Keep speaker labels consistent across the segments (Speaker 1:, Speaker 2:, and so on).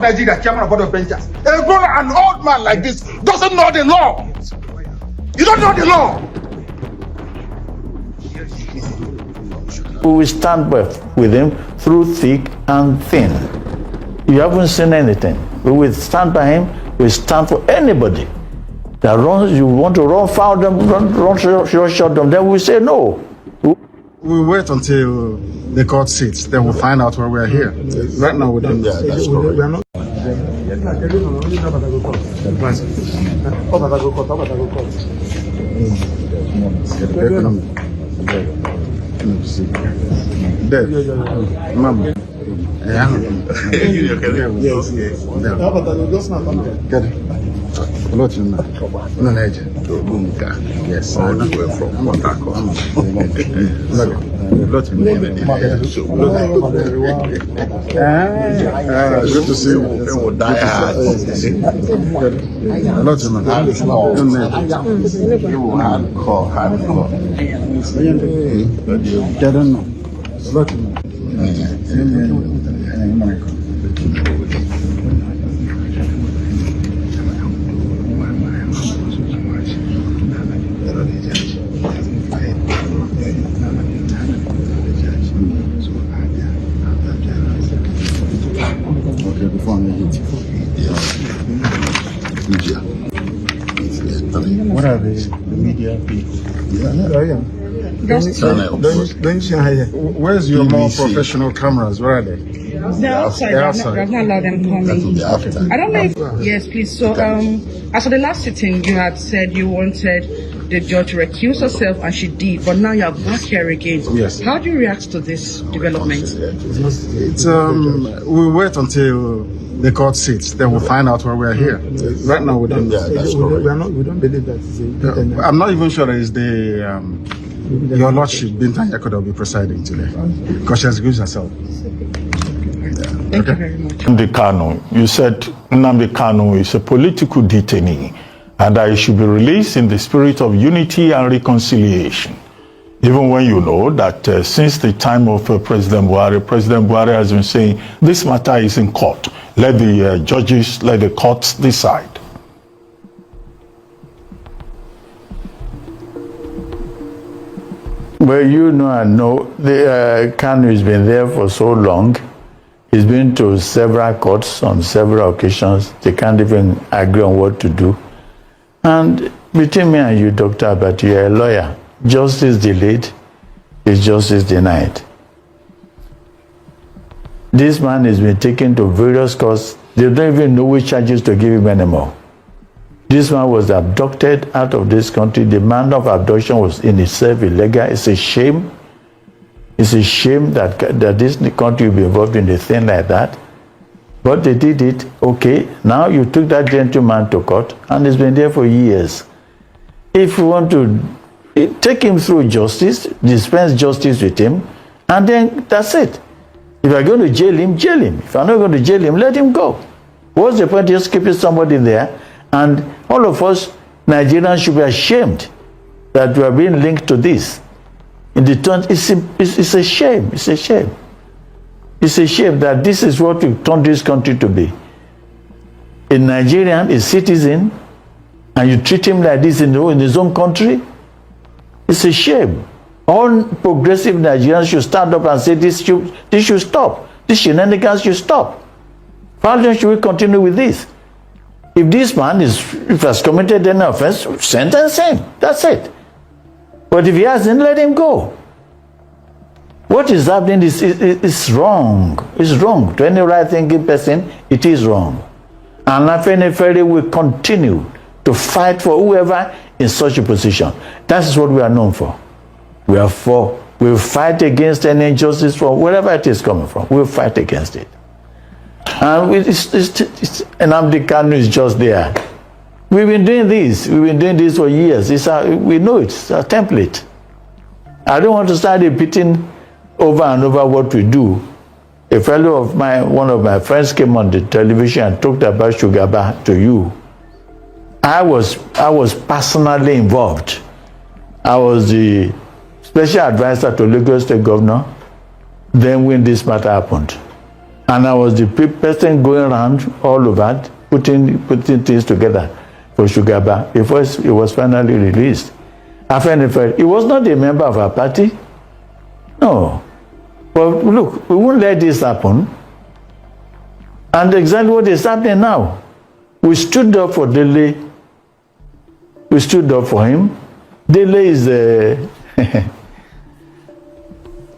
Speaker 1: Nigeria chairman of board of benchers. An old man like this doesn't know the law. You don't know the law.
Speaker 2: We will stand with him through thick and thin. You haven't seen anything. We will stand by him. We stand for anybody that runs. You want to run foul them, run short them. Then we say no.
Speaker 3: We'll wait until the court sits. Then we'll find out why we are here. Right now, we don't. Yeah, that's correct. We are not.
Speaker 4: Yes, I know we're from Port
Speaker 3: Good to see you. What are the media people? Don't you hear? Where's your more professional cameras? Where are they?
Speaker 5: They're outside. I've not allowed them to come in. I don't know if... Yes, please. So, as for the last sitting, you had said you wanted the judge to recuse herself, and she did. But now you're back here again.
Speaker 3: Yes.
Speaker 5: How do you react to this development?
Speaker 3: It's we'll wait until the court sits. Then we'll find out why we are here. Right now, we don't.
Speaker 4: Yeah, that's correct.
Speaker 3: We don't believe that. I'm not even sure that it's your Lordship, Bintan Yakoda, will be presiding today because she has excused herself.
Speaker 5: Thank you very much.
Speaker 2: Nnamdi Kanu, you said Nnamdi Kanu is a political detainee and that he should be released in the spirit of unity and reconciliation. Even when you know that since the time of President Buhari has been saying this matter is in court. Let the judges, let the courts decide. Well, you know, I know the Kanu has been there for so long. He's been to several courts on several occasions. They can't even agree on what to do. And between me and you, Dr. Abati, you're a lawyer. Justice delayed is justice denied. This man has been taken to various courts. They don't even know which charges to give him anymore. This man was abducted out of this country. The manner of abduction was in itself illegal. It's a shame. It's a shame that this country will be involved in a thing like that. But they did it. Okay, now you took that gentleman to court and he's been there for years. If you want to take him through justice, dispense justice with him, and then that's it. If you're going to jail him, jail him. If you're not going to jail him, let him go. What's the point of just keeping somebody there? And all of us Nigerians should be ashamed that we are being linked to this. In the turn, it's a shame. It's a shame. It's a shame that this is what we've turned this country to be. A Nigerian, a citizen, and you treat him like this in his own country. It's a shame. All progressive Nigerians should stand up and say this should stop. This shenanigans should stop. How long should we continue with this? If this man has committed an offense, sentence him. That's it. But if he hasn't, let him go. What is happening is wrong. It's wrong. To any right-thinking person, it is wrong. And Afenifere will continue to fight for whoever in such a position. That is what we are known for. We'll fight against any injustice from wherever it is coming from. We'll fight against it. And Nnamdi Kanu is just there. We've been doing this. We've been doing this for years. We know it's a template. I don't want to start repeating over and over what we do. A fellow of mine, one of my friends came on the television and talked about Sugaba to you. I was personally involved. I was the special advisor to Lagos State Governor then when this matter happened. And I was the person going around all over, putting things together for Shugaba. It was finally released. He was not a member of our party. No. But look, we won't let this happen. And exactly what is happening now. We stood up for Dele. We stood up for him. Dele is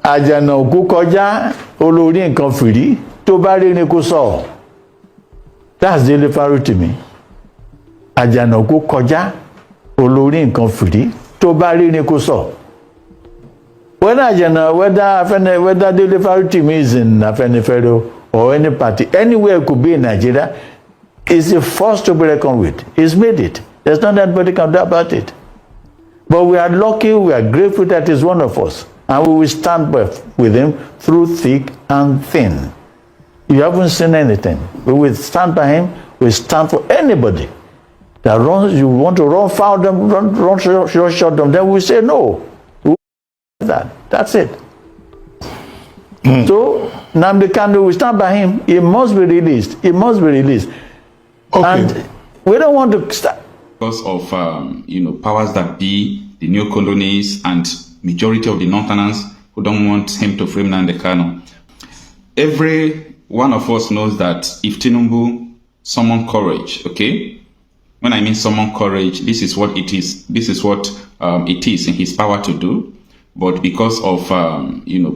Speaker 2: Àjànàkú kọjá olórí nǹkan fìrí tó bá rí ni kó sọ. That's Dele Farutimi. Àjànàkú kọjá olórí nǹkan fìrí tó bá rí ni kó sọ. Whether Dele Farutimi is in Afenifere or any party, anywhere it could be in Nigeria, is a force to be reckoned with. He's made it. There's nothing anybody can do about it. But we are lucky, we are grateful that he's one of us. And we will stand with him through thick and thin. You haven't seen anything. We will stand by him. We stand for anybody that runs. You want to run foul them, run short them, then we say no. That's it. So Nnamdi Kanu, we stand by him. He must be released. He must be released.
Speaker 3: Okay.
Speaker 2: And we don't want to start.
Speaker 6: Because of powers that be, the new colonies, and majority of the Northerners who don't want him to free Nnamdi Kanu. Every one of us knows that if Tinubu summon courage, okay? When I mean summon courage, this is what it is. This is what it is in his power to do. But because of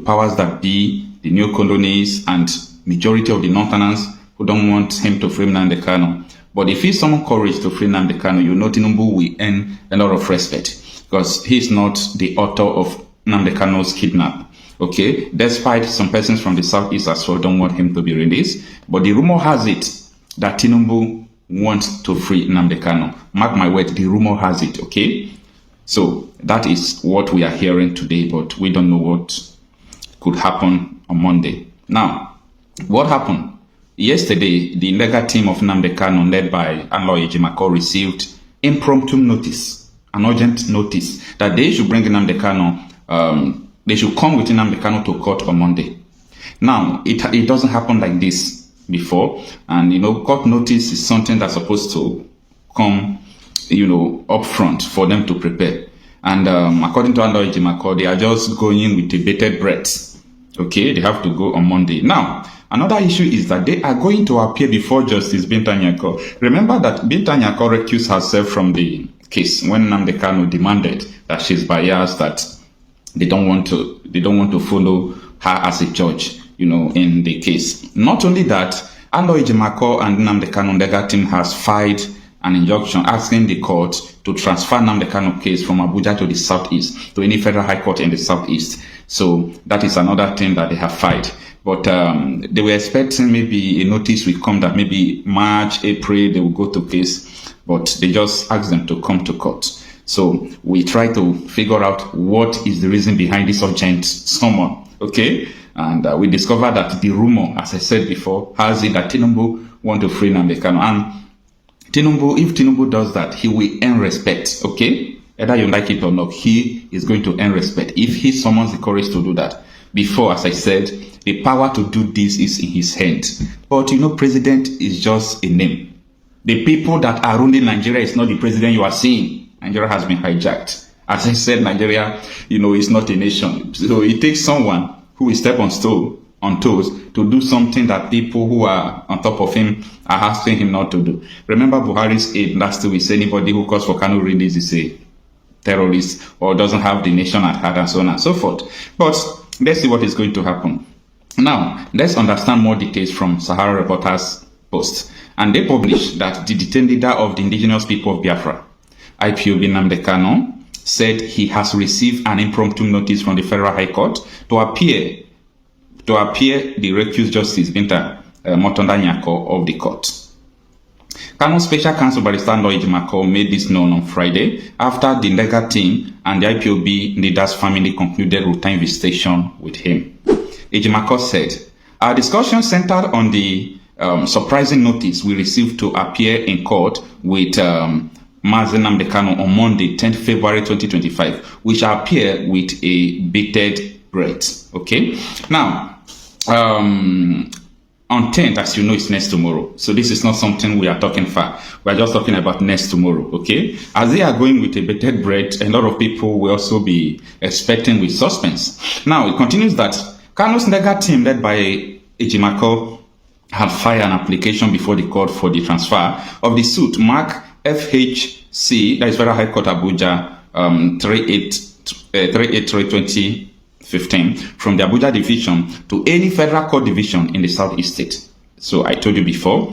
Speaker 6: powers that be, the new colonies, and majority of the Northerners who don't want him to free Nnamdi Kanu. But if he summon courage to free Nnamdi Kanu, Tinubu will earn a lot of respect, because he's not the author of Nnamdi Kanu's kidnap. Okay, despite some persons from the southeast as well don't want him to be released, but the rumor has it that Tinubu wants to free Nnamdi Kanu. Mark my word, the rumor has it. Okay, so that is what we are hearing today, but we don't know what could happen on Monday. Now, what happened? Yesterday, the legal team of Nnamdi Kanu, led by Aloy Ejimako, received impromptu notice, an urgent notice, that they should bring Nnamdi Kanu, they should come with Nnamdi Kanu to court on Monday. Now, it doesn't happen like this before, and court notice is something that's supposed to come, up front for them to prepare. And according to Aloy Ejimako, they are just going with a bated breath. Okay, they have to go on Monday. Now, another issue is that they are going to appear before Justice Binta Nyako. Remember that Binta Nyako recused herself from the case when Nnamdi Kanu demanded that she's biased, that they don't want to follow her as a judge, in the case. Not only that, Aloy Ejimako and Nnamdi Kanu legal team has filed an injunction asking the court to transfer Nnamdi Kanu case from Abuja to the southeast, to any federal high court in the southeast. So that is another thing that they have filed. But they were expecting maybe a notice will come that maybe March, April, they will go to case, but they just asked them to come to court. So we try to figure out what is the reason behind this urgent summon, okay? And we discovered that the rumor, as I said before, has it that Tinubu want to free Nnamdi Kanu. And Tinubu, if Tinubu does that, he will earn respect, okay? Either you like it or not, he is going to earn respect if he summons the courage to do that. Before, as I said, the power to do this is in his hand. But president is just a name. The people that are ruling Nigeria is not the president you are seeing. Nigeria has been hijacked. As I said, Nigeria, is not a nation. So it takes someone who will step on toes to do something that people who are on top of him are asking him not to do. Remember Buhari's aide last week said anybody who calls for Kanu release is a terrorist or doesn't have the nation at heart, and so on and so forth. But let's see what is going to happen. Now, let's understand more details from Sahara Reporters Post. And they published that the detained leader of the indigenous people of Biafra, IPOB Nnamdi Kanu, said he has received an impromptu notice from the Federal High Court to appear the recused Justice Binta Nyako of the court. Kanu Special Counsel Barrister Aloy Ejimako made this known on Friday after the legal team and the IPOB leader's family concluded routine visitation with him. Ejimako said, "Our discussion centered on the surprising notice we received to appear in court with Mazi Nnamdi Kanu on Monday, 10th February 2025, we shall appear with a bated breath." Okay? Now, on 10th, as you know, it's next tomorrow. So this is not something we are talking far. We are just talking about next tomorrow, okay? As they are going with a bated breath, a lot of people will also be expecting with suspense. Now, it continues that Kanu's legal team, led by Ejimako, had filed an application before the court for the transfer of the suit, Mark FHC, that is Federal High Court Abuja, 38320. 15 from the Abuja division to any federal court division in the southeast state. So I told you before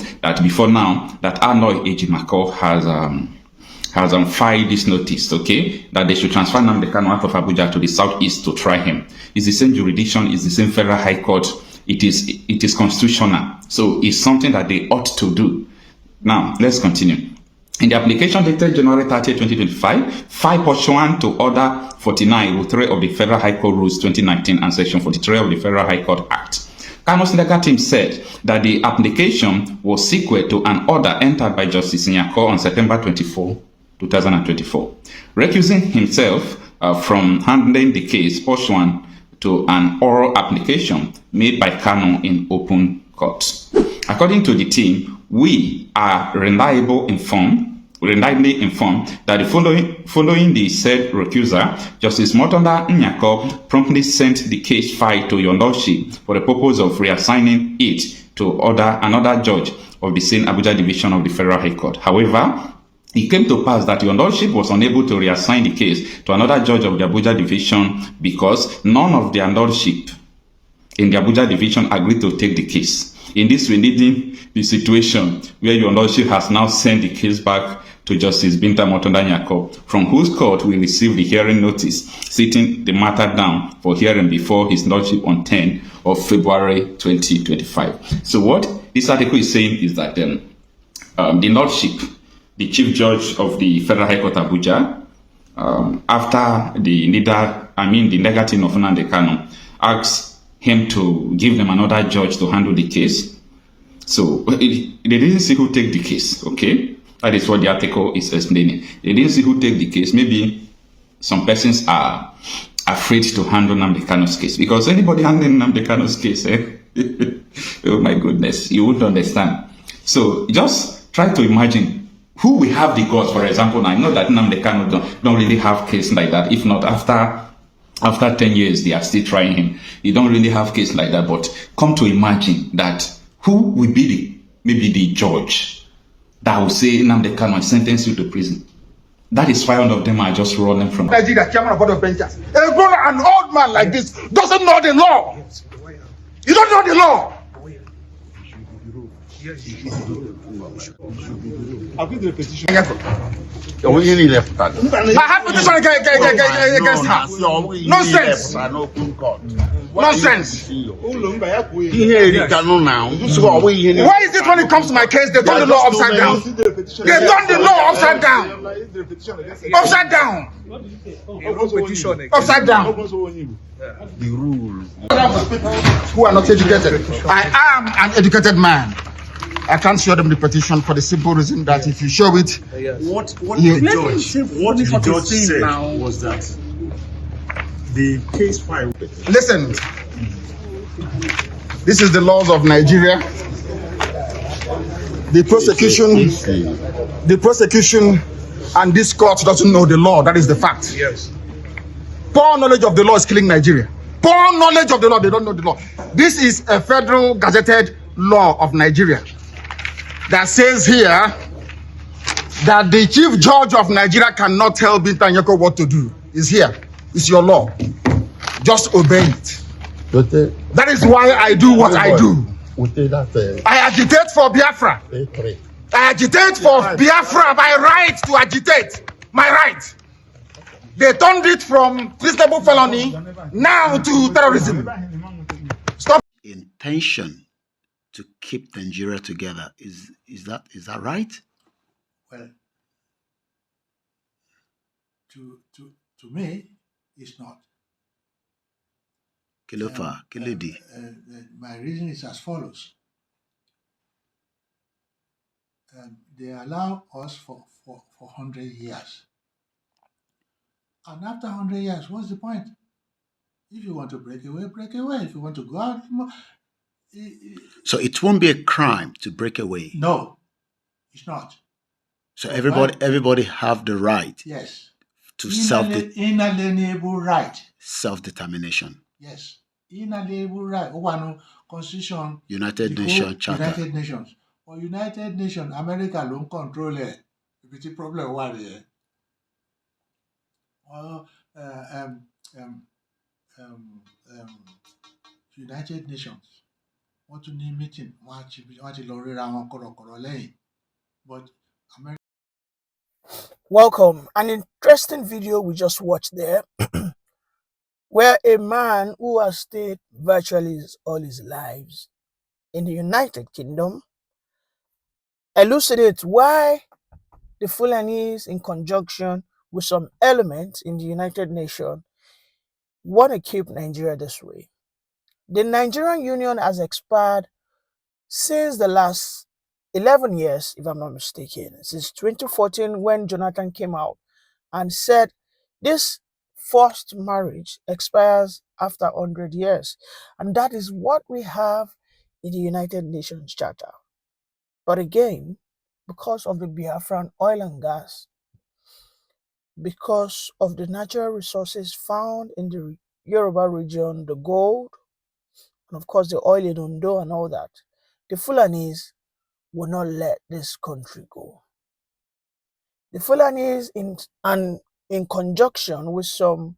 Speaker 6: now that Arnold Ejimako has filed this notice, okay, that they should transfer Nnamdi Kanu out of Abuja to the southeast to try him. It's the same jurisdiction, it's the same federal high court. It is constitutional, so it's something that they ought to do. Now let's continue. In the application dated January 30, 2025, 5 pursuant to Order 49, Rule 3 of the Federal High Court Rules 2019 and Section 43 of the Federal High Court Act, Kanu's legal team said that the application was sequel to an order entered by Justice Nyako on September 24, 2024, recusing himself from handling the case pursuant to an oral application made by Kanu in open court. According to the team, we are reliably informed that following the said recusal, Justice Motonda Nyako promptly sent the case file to your lordship for the purpose of reassigning it to another judge of the same Abuja division of the Federal High Court. However, it came to pass that your lordship was unable to reassign the case to another judge of the Abuja division because none of their lordship in the Abuja division agreed to take the case. In this, we leading the situation where your lordship has now sent the case back to Justice Binta Motonda Nyako, from whose court we received the hearing notice, sitting the matter down for hearing before his lordship on 10 of February 2025. So what this article is saying is that the lordship, the chief judge of the Federal High Court Abuja, after the negative of Nnamdi Kanu, asked him to give them another judge to handle the case. So they didn't see who take the case, okay? That is what the article is explaining. They didn't see who take the case. Maybe some persons are afraid to handle Nnamdi Kanu's case, because anybody handling Nnamdi Kanu's case, oh my goodness, you wouldn't understand. So just try to imagine who will have the guts. For example, I know that Nnamdi Kanu don't really have case like that. If not, after 10 years, they are still trying him. You don't really have case like that. But come to imagine that who will be maybe the judge that will say Nnamdi Kanu, I sentence you to prison. That is why all of them are just running from
Speaker 1: Nigeria, chairman of board of benchers. An old man like this doesn't know the law. You don't know the law.
Speaker 3: I'll give the petition.
Speaker 1: I have petition against her. Nonsense. Nonsense. Why is it when it comes to my case, they turn the law upside down? They turn the law upside down. Upside down. Upside down.
Speaker 3: The rules.
Speaker 1: Who are not educated. I am an educated man. I can't show them the petition for the simple reason that if you show it,
Speaker 3: what the judge said was that the case file.
Speaker 1: Listen, this is the laws of Nigeria. The prosecution and this court doesn't know the law. That is the fact.
Speaker 3: Yes.
Speaker 1: Poor knowledge of the law is killing Nigeria. Poor knowledge of the law, they don't know the law. This is a federal gazetted law of Nigeria that says here that the chief judge of Nigeria cannot tell Binta Nyako what to do. It's here. It's your law. Just obey it. That is why I do what I do. I agitate for Biafra. I agitate for Biafra. My right to agitate. My right. They turned it from treasonable felony now to terrorism. Stop.
Speaker 7: Intention to keep Nigeria together. Is that right?
Speaker 8: Well, to me, it's not. My reason is as follows. They allow us for 100 years. And after 100 years, what's the point? If you want to break away, break away. If you want to go out,
Speaker 7: So it won't be a crime to break away.
Speaker 8: No, it's not.
Speaker 7: So everybody have the right.
Speaker 8: Yes.
Speaker 7: To
Speaker 8: inalienable right.
Speaker 7: Self-determination.
Speaker 8: Yes. Inalienable right. One Constitution.
Speaker 7: United Nations Charter.
Speaker 8: United Nations. Or United Nations, America don't control it. It's a problem what here. United Nations. Want to name meeting? Want to lorry around lane. But America.
Speaker 9: Welcome. An interesting video we just watched there, where a man who has stayed virtually all his lives in the United Kingdom elucidates why the Fulanese, in conjunction with some elements in the United Nations, want to keep Nigeria this way. The Nigerian Union has expired since the last 11 years, if I'm not mistaken, since 2014, when Jonathan came out and said this forced marriage expires after 100 years. And that is what we have in the United Nations Charter. But again, because of the Biafran oil and gas, because of the natural resources found in the Yoruba region, the gold, and of course the oil in Ondo and all that, the Fulanese will not let this country go. The Fulanese, in conjunction with some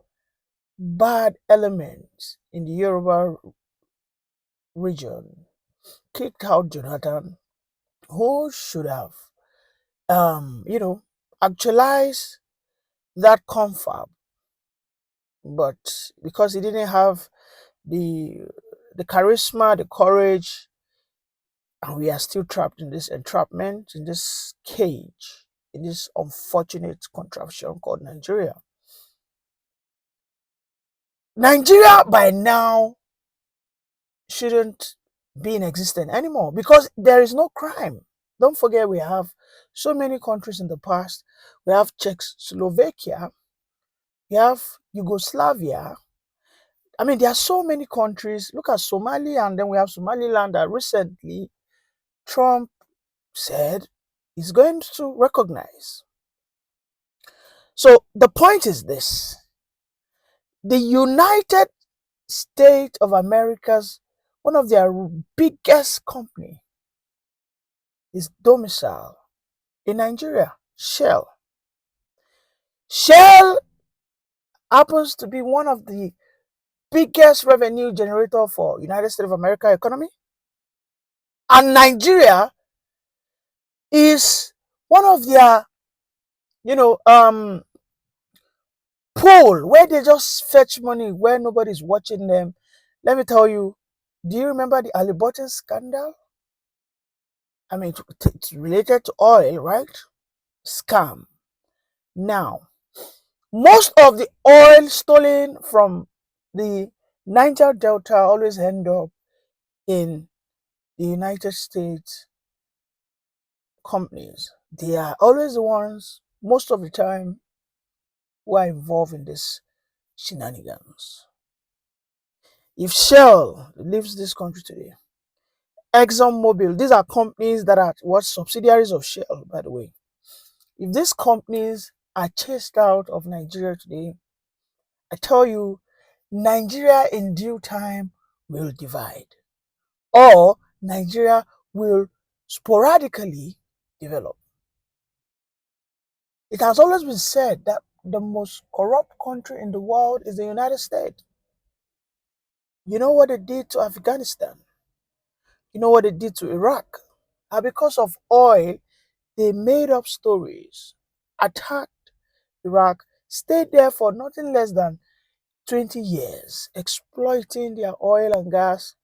Speaker 9: bad elements in the Yoruba region, kicked out Jonathan, who should have, actualized that confab. But because he didn't have the charisma, the courage, and we are still trapped in this entrapment, in this cage, in this unfortunate contraption called Nigeria. Nigeria by now shouldn't be in existence anymore because there is no crime. Don't forget, we have so many countries in the past. We have Czechoslovakia, we have Yugoslavia. I mean, there are so many countries. Look at Somalia, and then we have Somaliland that recently Trump said he's going to recognize. So the point is this: the United States of America's, one of their biggest company, is domicile in Nigeria, Shell. Shell happens to be one of the biggest revenue generator for United States of America economy. And Nigeria is one of their, pool where they just fetch money where nobody's watching them. Let me tell you, do you remember the Halliburton scandal? I mean, it's related to oil, right? Scam. Now, most of the oil stolen from the Niger Delta always end up in the United States companies. They are always the ones, most of the time, who are involved in this shenanigans. If Shell leaves this country today, ExxonMobil, these are companies that are subsidiaries of Shell, by the way. If these companies are chased out of Nigeria today, I tell you, Nigeria in due time will divide, or Nigeria will sporadically develop. It has always been said that the most corrupt country in the world is the United States. You know what they did to Afghanistan? You know what they did to Iraq? And because of oil, they made up stories, attacked Iraq, stayed there for nothing less than 20 years, exploiting their oil and gas,